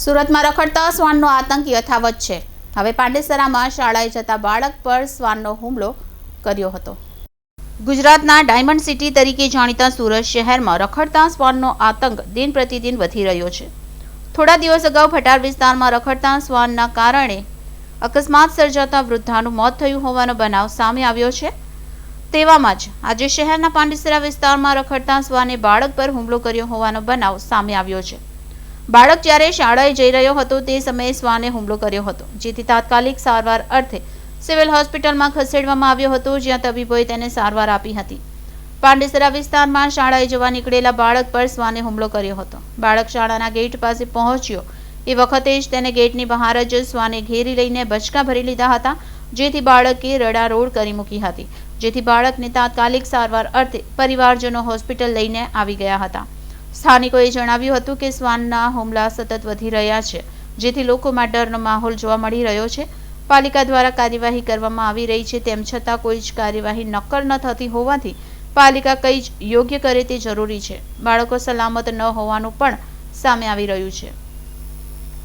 સુરતમાં રખડતા શ્વાનનો આતંક યથાવત છે। હવે પાંડેસરામાં શાળાએ જતા બાળક પર શ્વાનનો હુમલો કર્યો હતો। ગુજરાતના ડાયમંડ સિટી તરીકે જાણીતા સુરત શહેરમાં રખડતા શ્વાનનો આતંક દિન પ્રતિદિન વધી રહ્યો છે। થોડા દિવસ અગાઉ ભટાર વિસ્તારમાં રખડતા શ્વાનના કારણે અકસ્માત સર્જાતા વૃદ્ધાનું મોત થયું હોવાનો બનાવ સામે આવ્યો છે। તેવામાં જ આજે શહેરના પાંડેસરા વિસ્તારમાં રખડતા શ્વાને બાળક પર હુમલો કર્યો હોવાનો બનાવ સામે આવ્યો છે। બાળક જ્યારે શાળાએ જઈ રહ્યો હતો તે સમયે શ્વાને હુમલો કર્યો હતો, જેથી તાત્કાલિક સારવાર અર્થે સિવિલ હોસ્પિટલમાં ખસેડવામાં આવ્યો હતો, જ્યાં તબીબોએ તેને સારવાર આપી હતી। પાંડેસરા વિસ્તારમાં શાળાએ જવા નીકળેલા બાળક પર શ્વાને હુમલો કર્યો હતો। બાળક શાળાના ગેટ પાસે પહોંચ્યો એ વખતે જ તેને ગેટની બહાર જ શ્વાને ઘેરી લઈને બચકા ભરી લીધા હતા, જેથી બાળકે રડારોડ કરી મૂકી હતી, જેથી બાળકને તાત્કાલિક સારવાર અર્થે પરિવારજનો હોસ્પિટલ લઈને આવી ગયા હતા। સ્થાનિકોએ જણાવ્યું હતું કે શ્વાનના હુમલા સતત વધી રહ્યા છે, જેથી લોકોમાં ડરનો માહોલ જોવા મળી રહ્યો છે। પાલિકા દ્વારા કાર્યવાહી કરવામાં આવી રહી છે, તેમ છતાં કોઈ જ કાર્યવાહી નક્કર ન થતી હોવાથી પાલિકા કંઈ જ યોગ્ય કરે તે જરૂરી છે। બાળકો સલામત ન હોવાનું પણ સામે આવી રહ્યું છે।